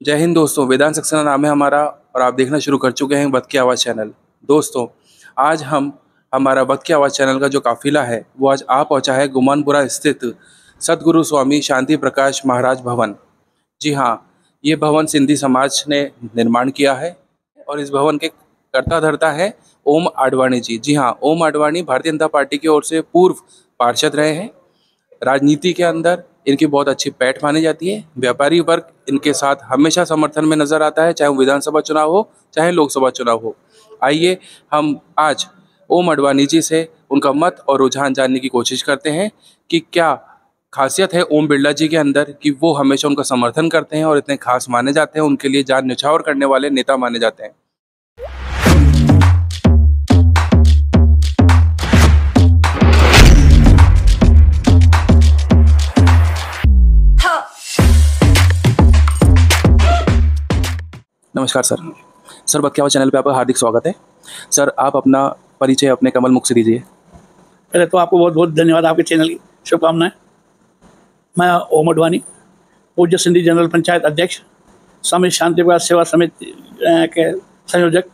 जय हिंद दोस्तों, वेदांत सक्सेना नाम है हमारा और आप देखना शुरू कर चुके हैं वक्त की आवाज़ चैनल। दोस्तों, आज हम हमारा वक्त की आवाज़ चैनल का जो काफिला है वो आज आ पहुंचा है गुमानपुरा स्थित सद्गुरु स्वामी शांति प्रकाश महाराज भवन। जी हाँ, ये भवन सिंधी समाज ने निर्माण किया है और इस भवन के कर्ता धर्ता है ओम आडवाणी जी। जी हाँ, ओम आडवाणी भारतीय जनता पार्टी की ओर से पूर्व पार्षद रहे हैं। राजनीति के अंदर इनकी बहुत अच्छी पैठ मानी जाती है। व्यापारी वर्ग इनके साथ हमेशा समर्थन में नजर आता है, चाहे वो विधानसभा चुनाव हो चाहे लोकसभा चुनाव हो। आइए हम आज ओम आडवाणी जी से उनका मत और रुझान जानने की कोशिश करते हैं कि क्या खासियत है ओम बिरला जी के अंदर कि वो हमेशा उनका समर्थन करते हैं और इतने खास माने जाते हैं, उनके लिए जान न्यौछावर करने वाले नेता माने जाते हैं। नमस्कार सर। सर, वक्त की आवाज़ चैनल पे आपका हार्दिक स्वागत है। सर, आप अपना परिचय अपने कमल मुख से दीजिए। पहले तो आपको बहुत बहुत धन्यवाद, आपके चैनल की शुभकामनाएं। मैं ओम आडवाणी, पूज्य सिंधी जनरल पंचायत अध्यक्ष, स्वामी शांति प्रकाश सेवा समिति के संयोजक।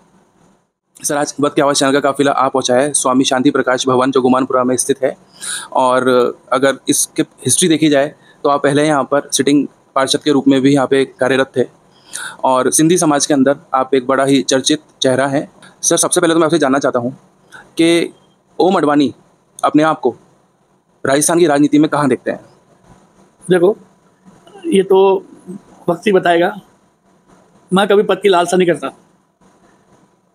सर, आज वक्त की आवाज़ चैनल का काफिला आ पहुंचा है स्वामी शांति प्रकाश भवन जो गुमानपुरा में स्थित है। और अगर इसके हिस्ट्री देखी जाए तो आप पहले यहाँ पर सिटिंग पार्षद के रूप में भी यहाँ पे कार्यरत थे और सिंधी समाज के अंदर आप एक बड़ा ही चर्चित चेहरा हैं। सर, सबसे पहले तो मैं आपसे जानना चाहता हूँ कि ओम आडवाणी अपने आप को राजस्थान की राजनीति में कहाँ देखते हैं? देखो, ये तो वक्त ही बताएगा। मैं कभी पद की लालसा नहीं करता।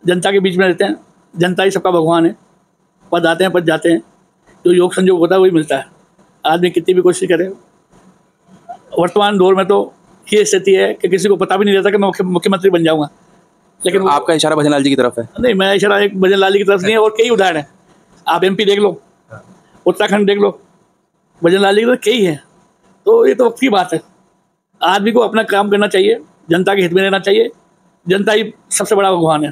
जनता के बीच में रहते हैं, जनता ही सबका भगवान है। पद आते हैं, पद जाते हैं, जो योग संयोग होता है वही मिलता है। आदमी कितनी भी कोशिश करे। वर्तमान दौर में तो ये स्थिति है कि किसी को पता भी नहीं रहता कि मैं मुख्यमंत्री बन जाऊंगा। लेकिन आपका इशारा भजन लाल जी की तरफ है? नहीं, मैं इशारा एक भजन लाल जी की तरफ नहीं है, और कई उदाहरण है। आप एमपी देख लो, उत्तराखंड देख लो, भजन लाल जी की तरफ कई है। तो ये तो वक्त की बात है। आदमी को अपना काम करना चाहिए, जनता के हित में रहना चाहिए। जनता ही सबसे बड़ा भगवान है।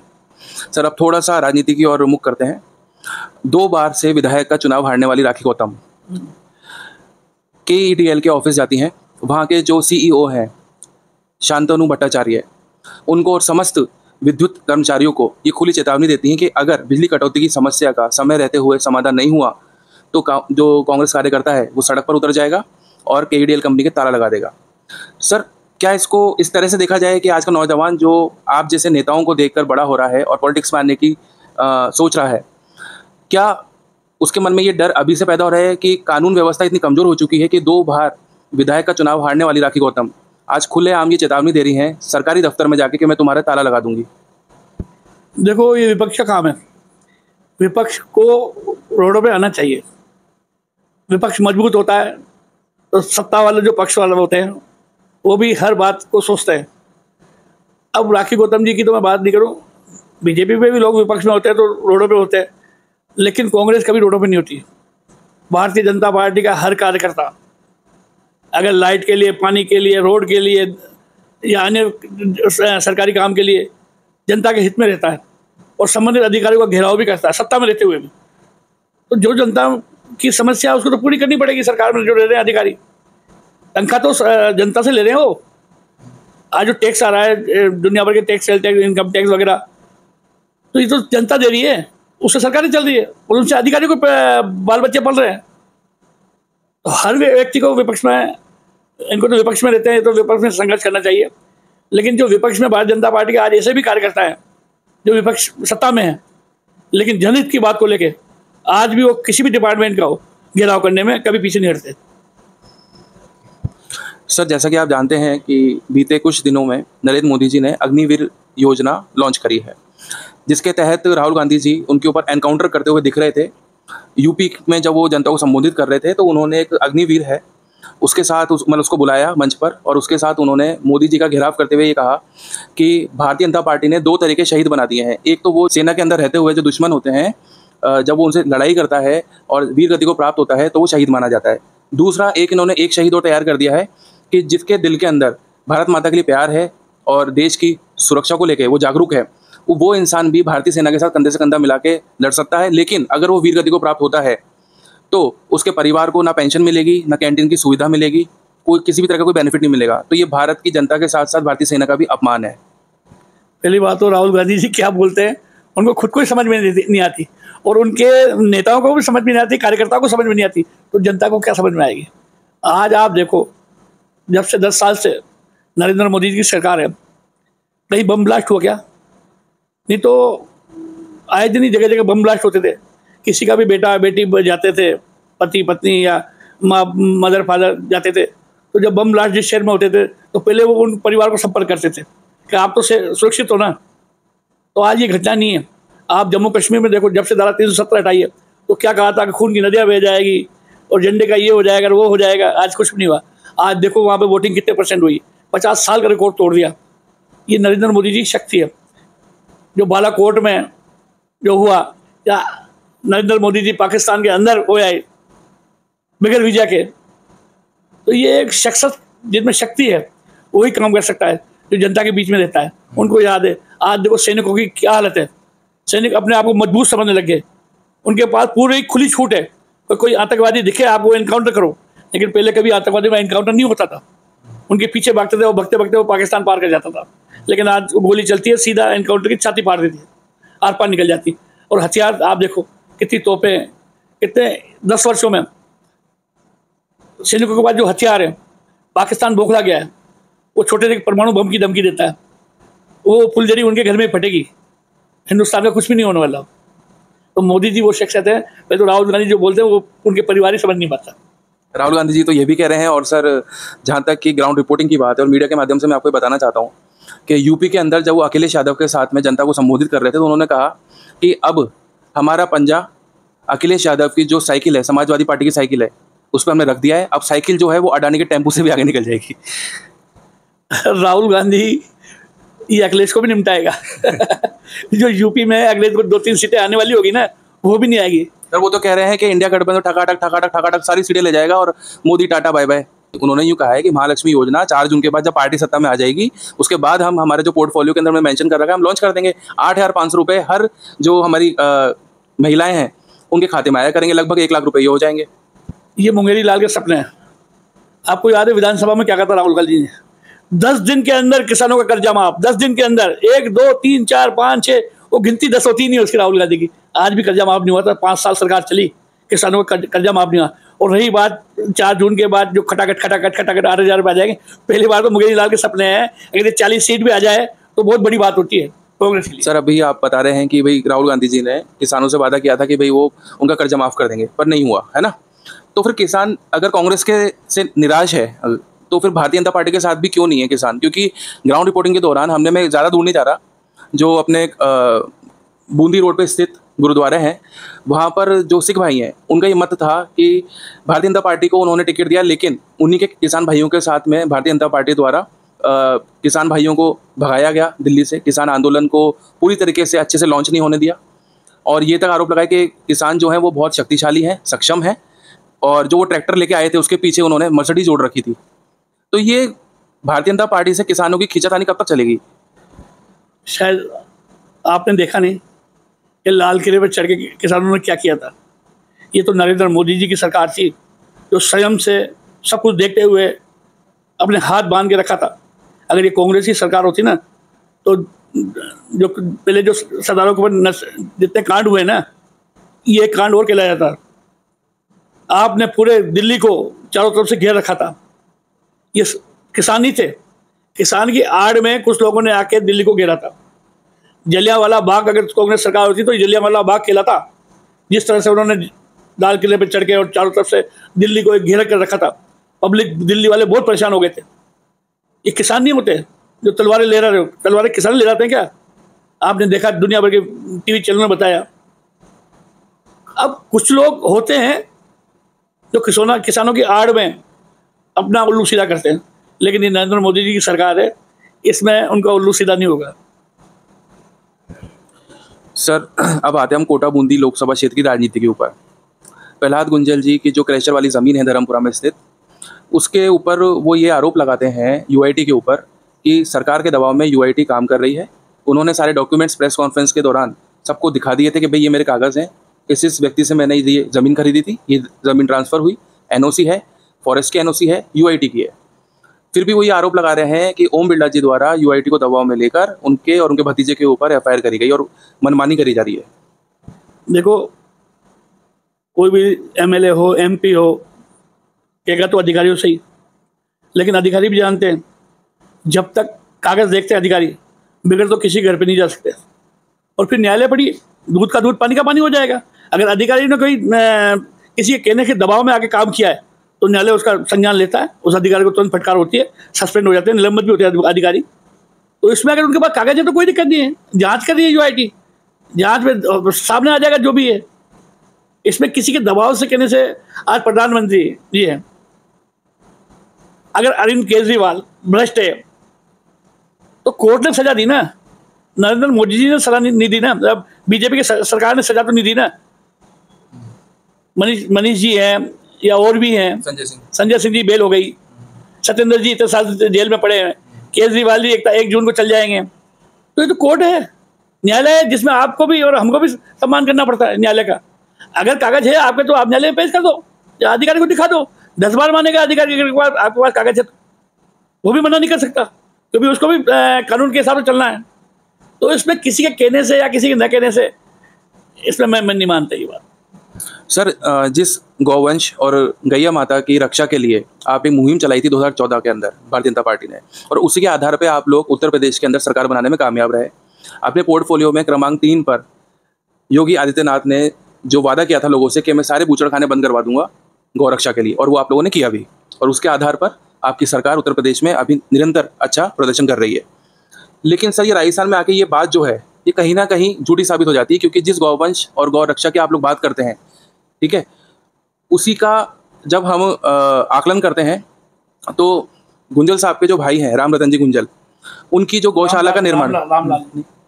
सर, अब थोड़ा सा राजनीति की ओर रुख करते हैं। 2 बार से विधायक का चुनाव हारने वाली राखी गौतम KETL के ऑफिस जाती हैं। वहाँ के जो CEO हैं शांतनु भट्टाचार्य, उनको और समस्त विद्युत कर्मचारियों को ये खुली चेतावनी देती हैं कि अगर बिजली कटौती की समस्या का समय रहते हुए समाधान नहीं हुआ तो जो कांग्रेस कार्यकर्ता है वो सड़क पर उतर जाएगा और KETL कंपनी के ताला लगा देगा। सर, क्या इसको इस तरह से देखा जाए कि आज का नौजवान जो आप जैसे नेताओं को देखकर बड़ा हो रहा है और पॉलिटिक्स में आने की सोच रहा है, क्या उसके मन में ये डर अभी से पैदा हो रहा है कि कानून व्यवस्था इतनी कमजोर हो चुकी है कि 2 बार विधायक का चुनाव हारने वाली राखी गौतम आज खुलेआम ये चेतावनी दे रही हैं सरकारी दफ्तर में जाके कि मैं तुम्हारा ताला लगा दूंगी? देखो, ये विपक्ष का काम है। विपक्ष को रोडों पे आना चाहिए। विपक्ष मजबूत होता है तो सत्ता वाले जो पक्ष वाले होते हैं वो भी हर बात को सोचते हैं। अब राखी गौतम जी की तो मैं बात नहीं करूँ, बीजेपी पे भी लोग विपक्ष में होते हैं तो रोडों पे होते हैं, लेकिन कांग्रेस कभी रोडों पे नहीं होती। भारतीय जनता पार्टी का हर कार्यकर्ता अगर लाइट के लिए, पानी के लिए, रोड के लिए या अन्य सरकारी काम के लिए जनता के हित में रहता है और संबंधित अधिकारियों का घेराव भी करता है, सत्ता में रहते हुए भी। तो जो जनता की समस्या है उसको तो पूरी करनी पड़ेगी। सरकार में जो रह रहे हैं अधिकारी, तनख्वाह तो जनता से ले रहे हैं। वो आज जो टैक्स आ रहा है, दुनिया भर के tax, sale tax, income tax वगैरह, तो ये तो जनता दे रही है, उससे सरकारें चल रही है और उनसे अधिकारियों को बाल बच्चे पल रहे हैं। तो हर व्यक्ति को विपक्ष में, इनको तो विपक्ष में रहते हैं तो विपक्ष में संघर्ष करना चाहिए। लेकिन जो विपक्ष में भारतीय जनता पार्टी के आज ऐसे भी कार्यकर्ता है जो विपक्ष सत्ता में है, लेकिन जनहित की बात को लेके आज भी वो किसी भी डिपार्टमेंट का हो, घेराव करने में कभी पीछे नहीं हटते। सर, जैसा कि आप जानते हैं कि बीते कुछ दिनों में नरेंद्र मोदी जी ने अग्निवीर योजना लॉन्च करी है, जिसके तहत राहुल गांधी जी उनके ऊपर एनकाउंटर करते हुए दिख रहे थे। यूपी में जब वो जनता को संबोधित कर रहे थे तो उन्होंने एक अग्निवीर है उसके साथ मतलब उसको बुलाया मंच पर और उसके साथ उन्होंने मोदी जी का घेराव करते हुए ये कहा कि भारतीय जनता पार्टी ने 2 तरह के शहीद बना दिए हैं। एक तो वो सेना के अंदर रहते हुए जो दुश्मन होते हैं, जब वो उनसे लड़ाई करता है और वीर गति को प्राप्त होता है तो वो शहीद माना जाता है। दूसरा, इन्होंने एक शहीद और तैयार कर दिया है कि जिसके दिल के अंदर भारत माता के लिए प्यार है और देश की सुरक्षा को लेकर वो जागरूक है, वो इंसान भी भारतीय सेना के साथ कंधे से कंधा मिला के लड़ सकता है। लेकिन अगर वो वीर गति को प्राप्त होता है तो उसके परिवार को ना पेंशन मिलेगी, ना कैंटीन की सुविधा मिलेगी, कोई किसी भी तरह का कोई बेनिफिट नहीं मिलेगा। तो ये भारत की जनता के साथ साथ भारतीय सेना का भी अपमान है। पहली बात तो राहुल गांधी जी क्या बोलते हैं उनको खुद को ही समझ में नहीं आती, और उनके नेताओं को भी समझ में नहीं आती, कार्यकर्ताओं को समझ में नहीं आती, तो जनता को क्या समझ में आएगी। आज आप देखो, जब से 10 साल से नरेंद्र मोदी जी की सरकार है, कहीं बम ब्लास्ट हुआ क्या? नहीं तो आए दिन ही जगह जगह बम ब्लास्ट होते थे। किसी का भी बेटा बेटी जाते थे, पति पत्नी या माँ मदर फादर जाते थे, तो जब बम ब्लास्ट जिस शहर में होते थे तो पहले वो उन परिवार को संपर्क करते थे कि आप तो सुरक्षित हो ना। तो आज ये घटना नहीं है। आप जम्मू कश्मीर में देखो, जब से धारा 370 हटाई है तो क्या कहा था कि खून की नदियाँ बह जाएगी और झंडे का ये हो जाएगा वो हो जाएगा। आज कुछ भी नहीं हुआ। आज देखो वहाँ पे वोटिंग कितने % हुई, 50 साल का रिकॉर्ड तोड़ दिया। ये नरेंद्र मोदी जी की शक्ति है। जो बालाकोट में जो हुआ, या नरेंद्र मोदी जी पाकिस्तान के अंदर हो आए बगैर वीजा के, तो ये एक शख्स जिसमें शक्ति है वही काम कर सकता है, जो जनता के बीच में रहता है। उनको याद है। आज देखो सैनिकों की क्या हालत है। सैनिक अपने आप को मजबूत समझने लग गए। उनके पास पूरी खुली छूट है, कोई आतंकवादी दिखे आपको एनकाउंटर करो। लेकिन पहले कभी आतंकवादी में एनकाउंटर नहीं होता था, उनके पीछे भागते थे, वो भगते भगते वो पाकिस्तान पार कर जाता था। लेकिन आज गोली चलती है, सीधा एनकाउंटर की छाती पार देती है, आर पार निकल जाती। और हथियार आप देखो, कितनी तोपें, कितने 10 वर्षों में सैनिकों के पास जो हथियार है। पाकिस्तान बौखला गया है, वो छोटे से परमाणु बम की धमकी देता है, वो फुलझड़ी उनके घर में फटेगी, हिंदुस्तान का कुछ भी नहीं होने वाला। तो मोदी जी वो शख्सियत है। पहले तो राहुल गांधी जो बोलते हैं वो उनके परिवार ही समझ नहीं पाता। राहुल गांधी जी तो ये भी कह रहे हैं, और सर जहाँ तक कि ग्राउंड रिपोर्टिंग की बात है और मीडिया के माध्यम से मैं आपको बताना चाहता हूँ कि यूपी के अंदर जब वो अखिलेश यादव के साथ में जनता को संबोधित कर रहे थे तो उन्होंने कहा कि अब हमारा पंजा अखिलेश यादव की जो साइकिल है, समाजवादी पार्टी की साइकिल है, उस पर हमने रख दिया है। अब साइकिल जो है वो अडानी के टेम्पो से भी आगे निकल जाएगी। राहुल गांधी ये अखिलेश को भी निपटाएगा। जो यूपी में अखिलेश को 2-3 सीटें आने वाली होगी ना, वो भी नहीं आएगी। सर वो तो कह रहे हैं कि इंडिया गठबंधन ठकाठक सारी सीटें ले जाएगा और मोदी टाटा बाय बाय। उन्होंने यूँ कहा है कि महालक्ष्मी योजना 4 जून के बाद जब पार्टी सत्ता में आ जाएगी, उसके बाद हम हमारे जो पोर्टफोलियो के अंदर में मेंशन कर रखा है हम लॉन्च कर देंगे। 8,500 रुपये हर जो हमारी महिलाएं हैं उनके खाते में आया करेंगे, लगभग 1 लाख रुपये ये हो जाएंगे। ये मुंगेरी लाल के सपने हैं। आपको याद है विधानसभा में क्या कहता राहुल गांधी ने? 10 दिन के अंदर किसानों का कर्जा माफ। 10 दिन के अंदर 1 2 3 4 5 6 वो गिनती 10 होती नहीं है उसकी राहुल गांधी की। आज भी कर्जा माफ नहीं हुआ था। 5 साल सरकार चली, किसानों का कर्जा माफ नहीं हुआ। और रही बात 4 जून के बाद जो खटाखट 8,000 रुपये आ जाएंगे, पहली बार तो मुंगेरी लाल के सपने हैं। अगर 40 सीट भी आ जाए तो बहुत बड़ी बात होती है कांग्रेस के लिए। सर अभी आप बता रहे हैं कि भाई राहुल गांधी जी ने किसानों से वादा किया था कि भाई वो उनका कर्जा माफ कर देंगे, पर नहीं हुआ है ना। तो फिर किसान अगर कांग्रेस के से निराश है तो फिर भारतीय जनता पार्टी के साथ भी क्यों नहीं है किसान? क्योंकि ग्राउंड रिपोर्टिंग के दौरान हमने, मैं ज़्यादा दूर नहीं जा रहा, जो अपने बूंदी रोड पे स्थित गुरुद्वारे हैं वहाँ पर जो सिख भाई हैं उनका ये मत था कि भारतीय जनता पार्टी को उन्होंने टिकट दिया, लेकिन उन्हीं के किसान भाइयों के साथ में भारतीय जनता पार्टी द्वारा किसान भाइयों को भगाया गया दिल्ली से। किसान आंदोलन को पूरी तरीके से अच्छे से लॉन्च नहीं होने दिया, और ये तक आरोप लगाया कि किसान जो है वो बहुत शक्तिशाली हैं, सक्षम हैं, और जो वो ट्रैक्टर लेके आए थे उसके पीछे उन्होंने मर्सिडीज जोड़ रखी थी। तो ये भारतीय जनता पार्टी से किसानों की खींचातानी कब तक चलेगी? शायद आपने देखा नहीं कि लाल किले पर चढ़ के किसानों ने क्या किया था। ये तो नरेंद्र मोदी जी की सरकार थी जो स्वयं से सब कुछ देखते हुए अपने हाथ बांध के रखा था। अगर ये कांग्रेस की सरकार होती ना, तो जो पहले जो सरदारों के ऊपर जितने कांड हुए ना, ये कांड और कहलाया जाता। आपने पूरे दिल्ली को चारों तरफ से घेर रखा था। ये किसान ही थे, किसान की आड़ में कुछ लोगों ने आके दिल्ली को घेरा था। जलियांवाला बाग अगर कांग्रेस सरकार होती तो जलियांवाला बाग कहलाता। जिस तरह से उन्होंने लाल किले पर चढ़ के और चारों तरफ से दिल्ली को एक घेर कर रखा था, पब्लिक दिल्ली वाले बहुत परेशान हो गए थे। ये किसान नहीं होते जो तलवारें ले रहे हो, तलवारें किसान ले जाते हैं क्या? आपने देखा, दुनिया भर के टीवी चैनल में बताया। अब कुछ लोग होते हैं जो किसानों की आड़ में अपना उल्लू सीधा करते हैं, लेकिन ये नरेंद्र मोदी जी की सरकार है, इसमें उनका उल्लू सीधा नहीं होगा। सर अब आते हैं हम कोटा बूंदी लोकसभा क्षेत्र की राजनीति के ऊपर। प्रहलाद गुंजल जी की जो क्रैशर वाली ज़मीन है धर्मपुरा में स्थित, उसके ऊपर वो ये आरोप लगाते हैं यूआईटी के ऊपर कि सरकार के दबाव में यूआईटी काम कर रही है। उन्होंने सारे डॉक्यूमेंट्स प्रेस कॉन्फ्रेंस के दौरान सबको दिखा दिए थे कि भाई ये मेरे कागज़ हैं, इस व्यक्ति से मैंने ये ज़मीन खरीदी थी, ये ज़मीन ट्रांसफ़र हुई, एनओसी है, फॉरेस्ट की एनओसी है, यूआईटी की है। फिर भी वो ये आरोप लगा रहे हैं कि ओम बिरला जी द्वारा यूआईटी को दबाव में लेकर उनके और उनके भतीजे के ऊपर एफआईआर करी गई और मनमानी करी जा रही है। देखो, कोई भी एमएलए हो, एमपी हो, कहेगा तो अधिकारियों से ही, लेकिन अधिकारी भी जानते हैं जब तक कागज देखते हैं अधिकारी, बगैर तो किसी घर पे नहीं जा सकते। और फिर न्यायालय पढ़िए, दूध का दूध पानी का पानी हो जाएगा। अगर अधिकारी ने कोई किसी के कहने के दबाव में आके काम किया है तो न्यायालय उसका संज्ञान लेता है, उस अधिकारी को तुरंत फटकार होती है, सस्पेंड हो जाते हैं, निलंबित भी होते हैं अधिकारी। तो इसमें अगर उनके पास कागज है तो कोई दिक्कत नहीं है, जांच कर रही है यूआईटी, जांच में सामने आ जाएगा जो भी है। इसमें किसी के दबाव से कहने से, आज प्रधानमंत्री जी है, अगर अरविंद केजरीवाल भ्रष्ट है तो कोर्ट ने सजा दी ना, नरेंद्र मोदी जी ने सजा नहीं दी ना, बीजेपी की सरकार ने सजा तो नहीं दी ना। मनीष जी हैं या और भी हैं, संजय सिंह जी बेल हो गई, सत्येंद्र जी इतने साल जेल में पड़े हैं, केजरीवाल जी 1 जून को चल जाएंगे। तो ये तो कोर्ट है, न्यायालय है, जिसमें आपको भी और हमको भी सम्मान करना पड़ता है न्यायालय का। अगर कागज है आपके तो आप न्यायालय में पेश कर दो या अधिकारी को दिखा दो, 10 बार मानेगा अधिकारी के पास, आपके पास कागज है तो वो भी मना नहीं कर सकता, क्योंकि उसको भी कानून के हिसाब से चलना है। तो इसमें किसी के कहने से या किसी के न कहने से, इसमें मैं नहीं मानता ये बात। सर, जिस गौवंश और गैया माता की रक्षा के लिए आप एक मुहिम चलाई थी 2014 के अंदर भारतीय जनता पार्टी ने, और उसी के आधार पे आप लोग उत्तर प्रदेश के अंदर सरकार बनाने में कामयाब रहे। अपने पोर्टफोलियो में क्रमांक 3 पर योगी आदित्यनाथ ने जो वादा किया था लोगों से कि मैं सारे बूचड़खाने बंद करवा दूंगा गौ रक्षा के लिए, और वो आप लोगों ने किया भी, और उसके आधार पर आपकी सरकार उत्तर प्रदेश में अभी निरंतर अच्छा प्रदर्शन कर रही है। लेकिन सर, ये राजस्थान में आके ये बात जो है ये कहीं ना कहीं झूठी साबित हो जाती है, क्योंकि जिस गौवंश और गौ रक्षा की आप लोग बात करते हैं, ठीक है, उसी का जब हम आकलन करते हैं तो गुंजल साहब के जो भाई हैं राम रतन जी गुंजल, उनकी जो गौशाला का निर्माण,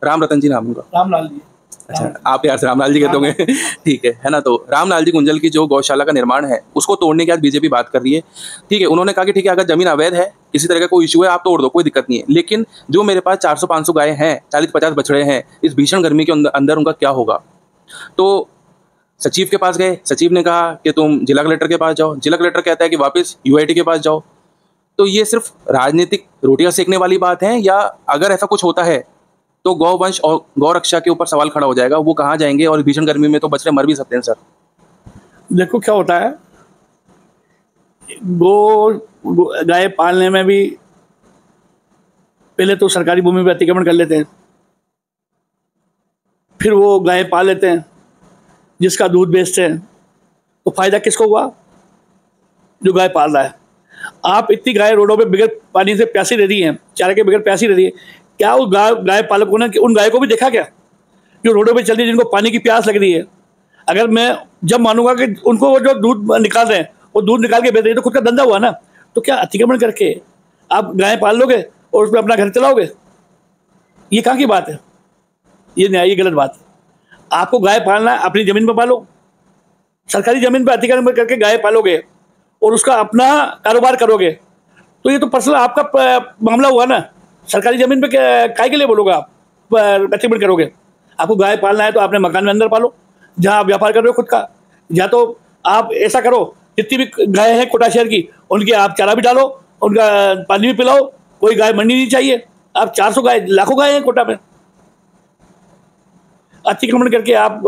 राम रतन जी नाम उनका, रामलाल जी, अच्छा आप यार रामलाल जी कहते होंगे, ठीक है ना। तो रामलाल जी गुंजल की जो गौशाला का निर्माण है उसको तोड़ने के बाद बीजेपी बात कर रही है, ठीक है। उन्होंने कहा कि ठीक है, अगर जमीन अवैध है, किसी तरह का कोई इशू है, आप तोड़ दो, कोई दिक्कत नहीं है, लेकिन जो मेरे पास 400-500 गाय हैं, 40-50 बछड़े हैं, इस भीषण गर्मी के अंदर उनका क्या होगा। तो सचिव के पास गए, सचिव ने कहा कि तुम जिला कलेक्टर के पास जाओ, जिला कलेक्टर कहता है कि वापस यूआईटी के पास जाओ। तो ये सिर्फ राजनीतिक रोटियां सेकने वाली बात है, या अगर ऐसा कुछ होता है तो गौवंश और गौ रक्षा के ऊपर सवाल खड़ा हो जाएगा, वो कहाँ जाएंगे, और भीषण गर्मी में तो बछड़े मर भी सकते हैं। सर देखो क्या होता है, गाय पालने में भी पहले तो सरकारी भूमि पर अतिक्रमण कर लेते हैं, फिर वो गाय पाल लेते हैं, जिसका दूध बेचते हैं, तो फायदा किसको हुआ? जो गाय पाल रहा है। आप इतनी गाय रोडों पे बगैर पानी से प्यासी रह रही हैं, चारे के बगैर प्यासी रह रही है, क्या उस गाय पालकों ने उन गाय को भी देखा क्या, जो रोडों पे चल रही है, जिनको पानी की प्यास लग रही है? अगर मैं जब मानूंगा कि उनको वो जो दूध निकाल रहे हैं वो दूध निकाल के बेच रहे हैं, तो खुद का धंधा हुआ ना। तो क्या अतिक्रमण करके आप गाय पाल लोगे और उसमें अपना घर चलाओगे? ये कहाँ की बात है? ये न्याय, ये गलत बात है। आपको गाय पालना है, अपनी ज़मीन पर पालो, सरकारी ज़मीन पर अतिक्रमण करके गाय पालोगे और उसका अपना कारोबार करोगे, तो ये तो पर्सनल आपका मामला हुआ ना। सरकारी ज़मीन पे काय के लिए बोलोगे आप अतिक्रमण करोगे? आपको गाय पालना है तो आपने मकान में अंदर पालो, जहाँ आप व्यापार कर रहे हो खुद का। या तो आप ऐसा करो, जितनी भी गाय हैं कोटा शहर की, उनके आप चारा भी डालो, उनका पानी भी पिलाओ, कोई गाय मरनी नहीं चाहिए। आप 400 गाय, लाखों गाय हैं कोटा में, अतिक्रमण करके आप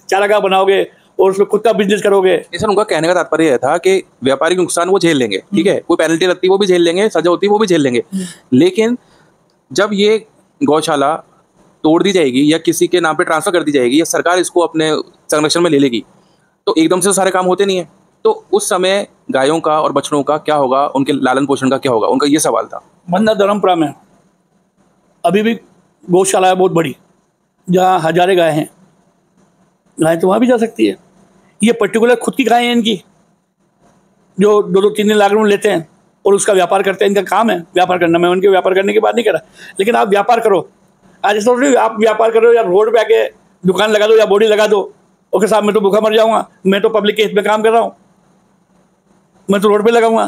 चारागाह बनाओगे और उसमें खुद का बिजनेस करोगे। सर, उनका कहने का तात्पर्य यह था कि व्यापारिक नुकसान वो झेल लेंगे, ठीक है, कोई पेनल्टी लगती है वो भी झेल लेंगे, सजा होती है वो भी झेल लेंगे, लेकिन जब ये गौशाला तोड़ दी जाएगी या किसी के नाम पे ट्रांसफर कर दी जाएगी या सरकार इसको अपने संरक्षण में ले लेगी, तो एकदम से तो सारे काम होते नहीं है। तो उस समय गायों का और बछड़ों का क्या होगा, उनके लालन पोषण का क्या होगा, उनका ये सवाल था। बंदा धर्मपुरा में अभी भी गौशाला है बहुत बड़ी, जहाँ हजारे गाय हैं। गाय तो वहाँ भी जा सकती है। ये पर्टिकुलर खुद की गाय हैं इनकी, जो 2-3 लाख रुपये लेते हैं और उसका व्यापार करते हैं। इनका काम है व्यापार करना। मैं उनके व्यापार करने की बात नहीं कर रहा, लेकिन आप व्यापार करो। आज ऐसा नहीं आप व्यापार करो या रोड पे आके दुकान लगा दो या बोर्डी लगा दो, ओके साहब मैं तो भूखा मर जाऊँगा, मैं तो पब्लिक के हित में काम कर रहा हूँ, मैं तो रोड पे लगाऊंगा।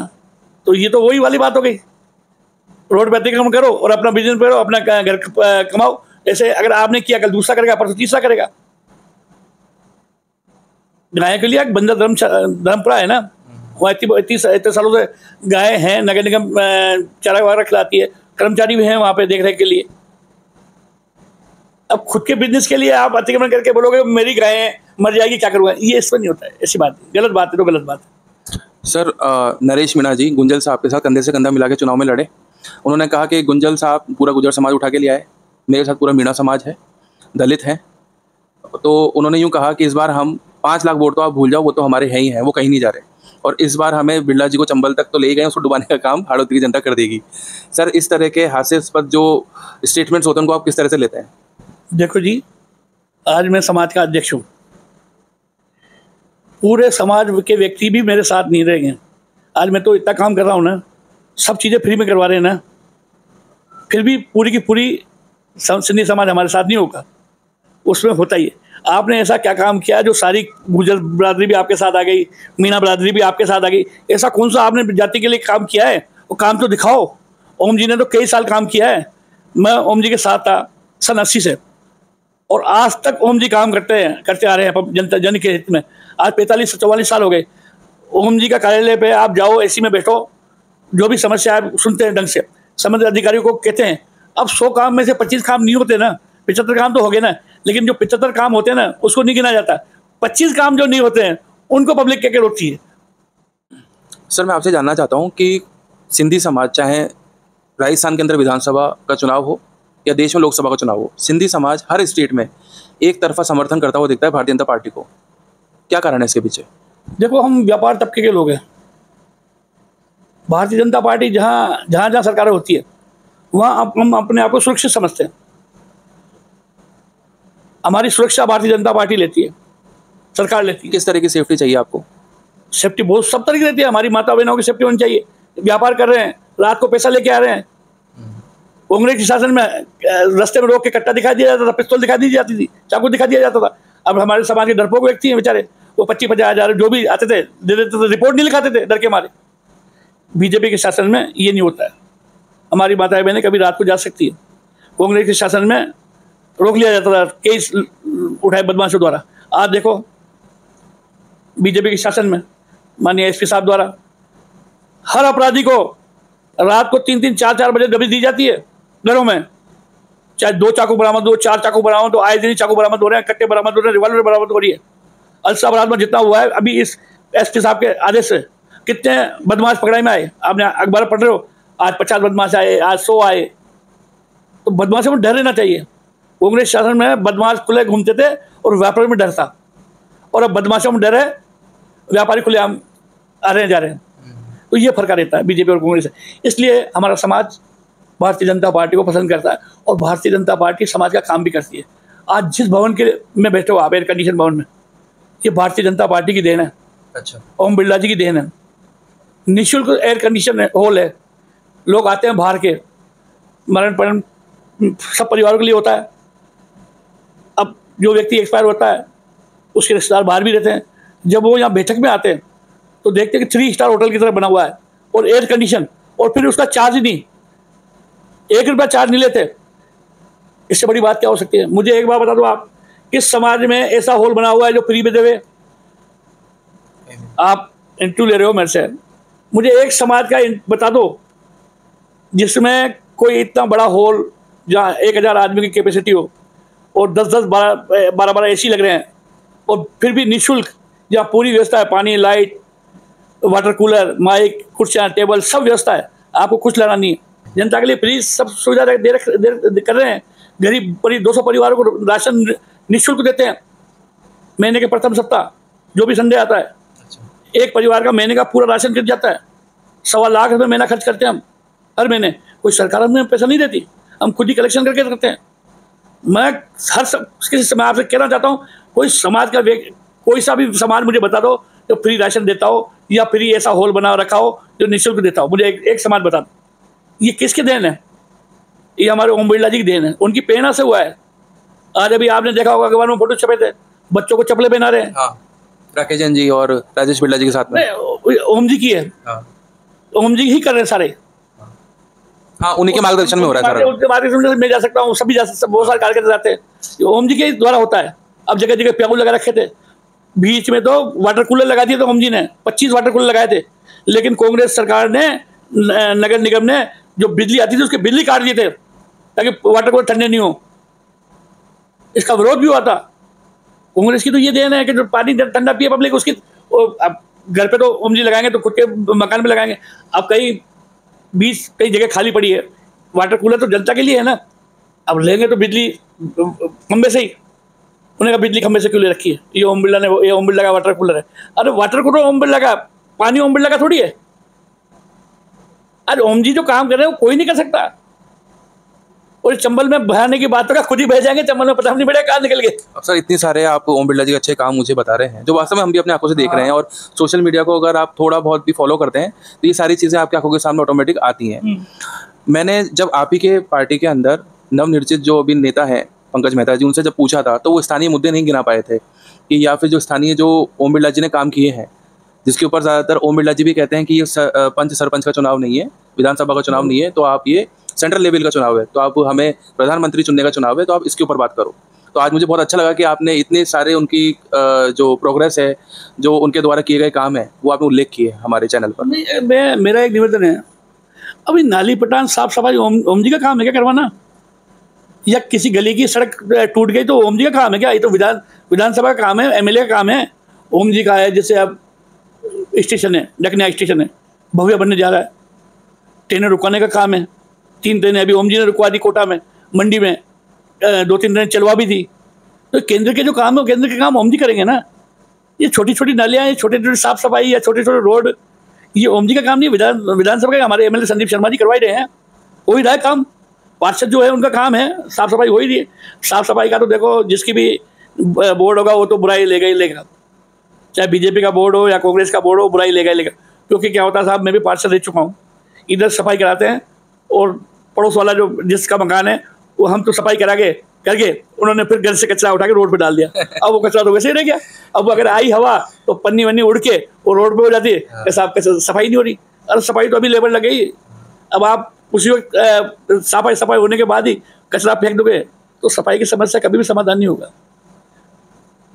तो ये तो वही वाली बात हो गई, रोड पे अतिक्रमण करो और अपना बिजनेस करो, अपना घर कमाओ। ऐसे अगर आपने किया, कल दूसरा करेगा, परसों तीसरा करेगा। गाय के लिए एक बंदा धर्मपुरा है ना, वहाँ इतने सालों से गाय हैं, नगर निगम चारा वगैरह खिलाती है, कर्मचारी भी हैं वहाँ पे देख रेख के लिए। अब खुद के बिजनेस के लिए आप अतिक्रमण करके बोलोगे मेरी गाय मर जाएगी, क्या करूँगा, ये इस पर नहीं होता है, ऐसी बात है, गलत बात है तो गलत बात है। सर नरेश मीणा जी गुंजल साहब के साथ कंधे से कंधा मिला के चुनाव में लड़े। उन्होंने कहा कि गुंजल साहब पूरा गुर्जर समाज उठा के ले आए, मेरे साथ पूरा मीणा समाज है, दलित हैं। तो उन्होंने यूँ कहा कि इस बार हम 5 लाख वोट तो आप भूल जाओ, वो तो हमारे हैं ही हैं, वो कहीं नहीं जा रहे। और इस बार हमें बिरला जी को चंबल तक तो ले गए, उसको डुबाने का काम हाड़ौती की जनता कर देगी। सर इस तरह के हास्यास्पद जो स्टेटमेंट्स होते हैं उनको आप किस तरह से लेते हैं? देखो जी, आज मैं समाज का अध्यक्ष हूँ, पूरे समाज के व्यक्ति भी मेरे साथ नहीं रहेंगे। आज मैं तो इतना काम कर रहा हूँ ना, सब चीज़ें फ्री में करवा रहे हैं ना, फिर भी पूरी की पूरी सिंधी समाज हमारे साथ नहीं होगा, उसमें होता ही है। आपने ऐसा क्या काम किया जो सारी गुर्जर बरादरी भी आपके साथ आ गई, मीणा बरादरी भी आपके साथ आ गई? ऐसा कौन सा आपने जाति के लिए काम किया है? वो काम तो दिखाओ। ओम जी ने तो कई साल काम किया है, मैं ओम जी के साथ था सन 80 से, और आज तक ओम जी काम करते आ रहे हैं जनता जन के हित में। आज 45 से 44 साल हो गए। ओम जी का कार्यालय पे आप जाओ, एसी में बैठो, जो भी समस्या आप सुनते हैं ढंग से, संबंधित अधिकारियों को कहते हैं। अब 100 काम में से 25 काम नहीं होते ना, 75 काम तो हो गए ना, लेकिन जो 75 काम होते हैं ना उसको नहीं गिना जाता। 25 काम जो नहीं होते हैं उनको पब्लिक क्या रोकती है। सर मैं आपसे जानना चाहता हूँ कि सिंधी समाज, चाहे राजस्थान के अंदर विधानसभा का चुनाव हो या देश में लोकसभा का चुनाव हो, सिंधी समाज हर स्टेट में एक तरफा समर्थन करता हुआ दिखता है भारतीय जनता पार्टी को। क्या कारण है इसके पीछे? देखो, हम व्यापार तबके के लोग हैं। भारतीय जनता पार्टी जहाँ जहाँ सरकार होती है वहाँ हम अपने आप को सुरक्षित समझते हैं। हमारी सुरक्षा भारतीय जनता पार्टी लेती है, सरकार लेती है। किस तरह की सेफ्टी चाहिए आपको? सेफ्टी बहुत सब तरह की रहती है। हमारी माता बहनों की सेफ्टी होनी चाहिए। व्यापार कर रहे हैं, रात को पैसा लेके आ रहे हैं, कांग्रेस के शासन में रास्ते में रोक के कट्टा दिखा दिया जाता था, पिस्तौल दिखा दी जाती थी, चाकू दिखा दिया जाता था। अब हमारे समाज के डरपोक व्यक्ति हैं बेचारे, वो 25-50 हज़ार जो भी आते थे दे देते थे, रिपोर्ट नहीं लिखाते थे डर के मारे। बीजेपी के शासन में ये नहीं होता है। हमारी माताएं बहनें कभी रात को जा सकती है। कांग्रेस के शासन में रोक लिया जाता था, केस उठाए बदमाशों द्वारा। आज देखो बीजेपी के शासन में माननीय एसपी साहब द्वारा हर अपराधी को रात को 3-3, 4-4 बजे दबी दी जाती है घरों में। चाहे 2 चाकू बरामद हो, 4 चाकू बरामद हो, आए दिन चाकू बरामद हो रहे हैं, कट्टे बरामद हो रहे हैं, रिवॉल्वर बरामद हो रही है। अलसा बरामद में जितना हुआ है अभी इस एसपी साहब के आदेश से, कितने बदमाश पकड़ाई में आए। आपने अखबार पढ़ रहे हो, आज 50 बदमाश आए, आज 100 आए। तो बदमाशों में डर रहना चाहिए। कांग्रेस शासन में बदमाश खुले घूमते थे और व्यापारी में डर था, और अब बदमाशों में डर है, व्यापारी खुले आम आ रहे हैं जा रहे हैं। तो ये फर्क रहता है बीजेपी और कांग्रेस से। इसलिए हमारा समाज भारतीय जनता पार्टी को पसंद करता है, और भारतीय जनता पार्टी समाज का काम भी करती है। आज जिस भवन के में बैठे हो आप, एयर कंडीशन भवन में, ये भारतीय जनता पार्टी की देन है। अच्छा। ओम बिरला जी की देन है। निःशुल्क एयर कंडीशन हॉल है, लोग आते हैं बाहर के, मरण परण सब परिवारों के लिए होता है। अब जो व्यक्ति एक्सपायर होता है उसके रिश्तेदार बाहर भी रहते हैं, जब वो यहाँ बैठक में आते हैं तो देखते हैं कि 3 स्टार होटल की तरह बना हुआ है और एयर कंडीशन, और फिर उसका चार्ज ही नहीं, 1 रुपया चार्ज नहीं लेते। इससे बड़ी बात क्या हो सकती है? मुझे एक बार बता दो, आप किस समाज में ऐसा हॉल बना हुआ है जो फ्री में देवे? आप इंटरव्यू ले रहे हो मेरे से, मुझे एक समाज का बता दो जिसमें कोई इतना बड़ा हॉल जहाँ 1000 आदमी की कैपेसिटी हो और 10-10, 12-12 एसी लग रहे हैं, और फिर भी निःशुल्क, जहाँ पूरी व्यवस्था है, पानी, लाइट, वाटर कूलर, माइक, कुर्सियाँ, टेबल, सब व्यवस्था है, आपको कुछ लेना नहीं है। जनता के लिए फ्री सब सुविधा कर रहे हैं। गरीब 200 परिवारों को राशन निःशुल्क देते हैं। महीने के प्रथम सप्ताह जो भी संडे आता है, एक परिवार का महीने का पूरा राशन कट जाता है। 1.25 लाख रुपये महीना खर्च करते हैं हम हर महीने। कोई सरकार हमें पैसा नहीं देती, हम खुद ही कलेक्शन करके करते हैं। मैं किसी समय आपसे कहना चाहता हूँ, कोई समाज का कोई सा भी समाज मुझे बता दो जो फ्री राशन देता हो या फ्री ऐसा हॉल बना रखा हो जो निःशुल्क देता हो। मुझे एक समाज बता दो। ये किसकी देन है? ये हमारे ओम बिरला जी की देन है, उनकी प्रेरणा से हुआ है। आज अभी आपने देखा होगा अखबार में फोटो छपे थे, बच्चों को चप्पलें पहना रहे हैं। हाँ, राकेश जैन जी और राजेश बिरला जी के साथ में। ओम जी की है। हाँ। ओम जी ही कर रहे हैं सारे। हाँ, उन्हीं के मार्गदर्शन में हो रहा है। उनके मार्गदर्शन में मैं जा सकता हूँ, सभी जा सकते, बहुत सारे कार्यकर्ता जाते हैं, ओम जी के द्वारा होता है। अब जगह जगह प्याऊ लगा रखे थे, बीच में तो वाटर कूलर लगा दिए, तो ओम जी ने 25 वाटर कूलर लगाए थे, लेकिन कांग्रेस सरकार ने, नगर निगम ने जो बिजली आती थी उसके बिजली काट दिए थे ताकि वाटर कूलर ठंडे नहीं हो। इसका विरोध भी हुआ था। कांग्रेस की तो ये देन है कि जो पानी ठंडा पिए पब्लिक, उसकी अब घर पे तो ओम जी लगाएंगे तो खुद के मकान में लगाएंगे। अब कई जगह खाली पड़ी है, वाटर कूलर तो जनता के लिए है ना। अब लेंगे तो बिजली खंबे से ही, उन्होंने कहा बिजली खंबे से क्यों ले रखी है, ये ओम बिरला ने, ये ओम बिरला का वाटर कूलर है। अरे वाटर कूलर ओम बिरला का, पानी ओम बिरला का थोड़ी है। अरे ओम जी जो काम कर रहे हैं वो कोई नहीं कर सकता। और चंबल में बहाने की बात होगा, खुद ही बह जाएंगे, चंबल में पता नहीं पड़ेगा कहाँ निकल गए। अब सर इतनी सारे आप ओम बिरला जी के अच्छे काम मुझे बता रहे हैं जो वास्तव में हम भी अपने आंखों से देख रहे हैं, और सोशल मीडिया को अगर आप थोड़ा बहुत भी फॉलो करते हैं तो ये सारी चीज़ें आपकी आंखों के सामने ऑटोमेटिक आती हैं। मैंने जब आप ही के पार्टी के अंदर नवनिर्चित जो अभी नेता हैं पंकज मेहता जी, उनसे जब पूछा था तो वो स्थानीय मुद्दे नहीं गिना पाए थे कि या फिर जो स्थानीय जो ओम बिरला जी ने काम किए हैं, जिसके ऊपर ज़्यादातर ओम बिरला जी भी कहते हैं कि ये पंच सरपंच का चुनाव नहीं है, विधानसभा का चुनाव नहीं है, तो आप ये सेंट्रल लेवल का चुनाव है, तो आप हमें प्रधानमंत्री चुनने का चुनाव है, तो आप इसके ऊपर बात करो। तो आज मुझे बहुत अच्छा लगा कि आपने इतने सारे उनकी जो प्रोग्रेस है, जो उनके द्वारा किए गए काम है, वो आपने उल्लेख किए हमारे चैनल पर। मेरा एक निवेदन है, अभी नाली पटान साफ सफाई ओम जी का काम है क्या करवाना? या किसी गली की सड़क टूट गई तो ओम जी का काम है क्या? ये तो विधानसभा का काम है, एमएलए का काम है। ओम जी का है, जैसे अब स्टेशन है, डकनिया स्टेशन है, भव्य बनने जा रहा है, ट्रेनें रुकवाने का काम है। 3 ट्रेनें अभी ओम जी ने रुकवा दी कोटा में, मंडी में 2-3 ट्रेनें चलवा भी दी। तो केंद्र के जो काम है वो केंद्र के काम ओम जी करेंगे ना। ये छोटी छोटी नालियाँ, ये छोटे छोटे साफ सफाई या छोटे छोटे रोड, ये ओम जी का काम नहीं, विधानसभा का हमारे एमएलए संदीप शर्मा जी करवा ही रहे हैं, हो ही रहा है काम। पार्षद जो है उनका काम है, साफ सफाई हो ही रही है। साफ सफाई का तो देखो जिसकी भी बोर्ड होगा वो तो बुराई लेगा ही लेगा, चाहे बीजेपी का बोर्ड हो या कांग्रेस का बोर्ड हो, बुराई लेगा ही लेगा। क्योंकि क्या होता है साहब, मैं भी पार्षद रह चुका हूँ, इधर सफाई कराते हैं और पड़ोस वाला जो जिसका मकान है वो हम तो सफाई करके उन्होंने फिर घर से कचरा उठा के रोड पे डाल दिया। अब वो कचरा तो वैसे ही रह गया। अब अगर आई हवा तो पन्नी वन्नी उड़ के वो रोड पे हो जाती है, साहब सफाई नहीं हो रही। अरे सफाई तो अभी लेबर लगे ही, अब आप उसी वक्त सफाई होने के बाद ही कचरा फेंक दोगे तो सफाई की समस्या कभी भी समाधान नहीं होगा।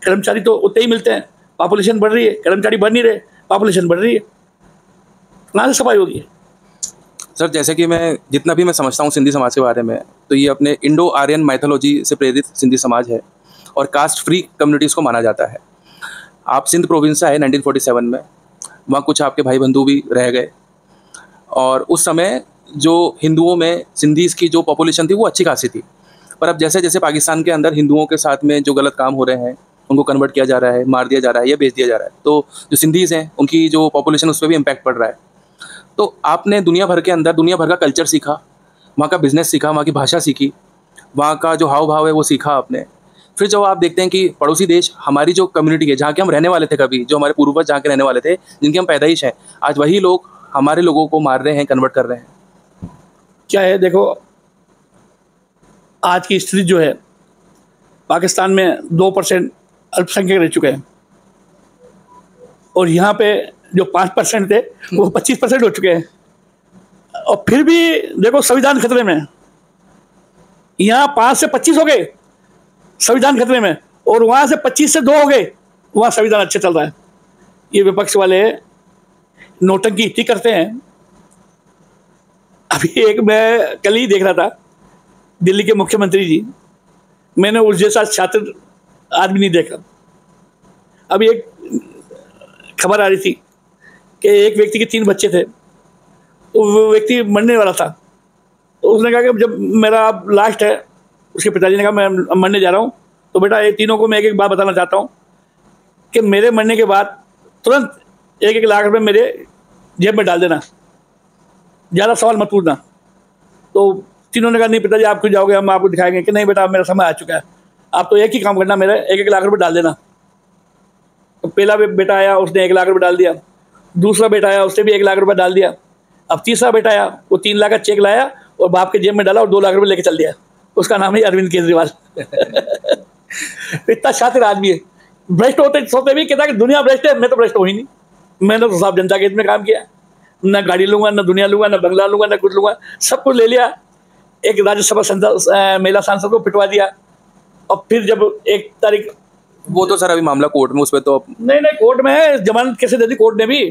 कर्मचारी तो उतने ही मिलते हैं, पॉपुलेशन बढ़ रही है, कर्मचारी बढ़ नहीं रहे, पॉपुलेशन बढ़ रही है, कहाँ से सफाई होगी? सर जैसे कि मैं जितना भी मैं समझता हूँ सिंधी समाज के बारे में, तो ये अपने इंडो आर्यन माइथोलॉजी से प्रेरित सिंधी समाज है और कास्ट फ्री कम्युनिटीज़ को माना जाता है। आप सिंध प्रोविंस से आए 1947 में, वहाँ कुछ आपके भाई बंधु भी रह गए, और उस समय जो हिंदुओं में सिंधीज़ की जो पॉपुलेशन थी वो अच्छी खासी थी। पर अब जैसे जैसे पाकिस्तान के अंदर हिंदुओं के साथ में जो गलत काम हो रहे हैं, उनको कन्वर्ट किया जा रहा है, मार दिया जा रहा है या बेच दिया जा रहा है, तो जो सिंधीज़ हैं उनकी जो पॉपुलेशन उस पर भी इम्पैक्ट पड़ रहा है। तो आपने दुनिया भर के अंदर दुनिया भर का कल्चर सीखा, वहाँ का बिज़नेस सीखा, वहाँ की भाषा सीखी, वहाँ का जो हाव भाव है वो सीखा आपने। फिर जब आप देखते हैं कि पड़ोसी देश हमारी जो कम्युनिटी है, जहाँ के हम रहने वाले थे, कभी जो हमारे पूर्वज जहाँ के रहने वाले थे, जिनकी हम पैदाइश हैं, आज वही लोग हमारे लोगों को मार रहे हैं, कन्वर्ट कर रहे हैं। क्या है, देखो आज की स्थिति जो है, पाकिस्तान में 2% अल्पसंख्यक रह चुके हैं और यहाँ पे जो 5% थे वो 25% हो चुके हैं। और फिर भी देखो संविधान खतरे में, यहाँ 5 से 25 हो गए संविधान खतरे में, और वहाँ से 25 से 2 हो गए, वहाँ संविधान अच्छा चल रहा है। ये विपक्ष वाले नौटंकी इतनी करते हैं। अभी एक मैं कल ही देख रहा था, दिल्ली के मुख्यमंत्री जी, मैंने उस जैसा छात्र आदमी नहीं देखा। अभी एक खबर आ रही थी कि एक व्यक्ति के 3 बच्चे थे, तो वो व्यक्ति मरने वाला था, तो उसने कहा कि जब मेरा अब लास्ट है, उसके पिताजी ने कहा मैं मरने जा रहा हूँ, तो बेटा ये तीनों को मैं एक एक बात बताना चाहता हूँ कि मेरे मरने के बाद तुरंत 1-1 लाख रुपये मेरे जेब में डाल देना, ज़्यादा सवाल मत पूछना। तो तीनों ने कहा नहीं पिताजी आप क्यों जाओगे, हम आपको दिखाएंगे। कि नहीं बेटा मेरा समय आ चुका है, आप तो एक ही काम करना, मेरा 1-1 लाख रुपये डाल देना। तो पहला बेटा आया, उसने 1 लाख रुपये डाल दिया, दूसरा बेटा आया, उसने भी 1 लाख रुपये डाल दिया। अब तीसरा बेटा आया, वो 3 लाख का चेक लाया और बाप के जेब में डाला और 2 लाख रुपये लेके चल दिया। उसका नाम है अरविंद केजरीवाल। इतना शातिर आदमी है। भ्रष्ट होते सोते भी कहता कि दुनिया भ्रष्ट है, मैं तो भ्रष्ट हो ही नहीं, मैंने तो साहब जनता के हित में काम किया, ना गाड़ी लूंगा, ना दुनिया लूंगा, ना बंगला लूंगा, ना कुछ लूंगा, सब कुछ ले लिया। एक राज्यसभा महिला सांसद को पिटवा दिया। और फिर जब 1 तारीख वो तो सर अभी मामला कोर्ट में, उस पर तो नहीं कोर्ट में है, जमानत कैसे दे दी कोर्ट ने भी,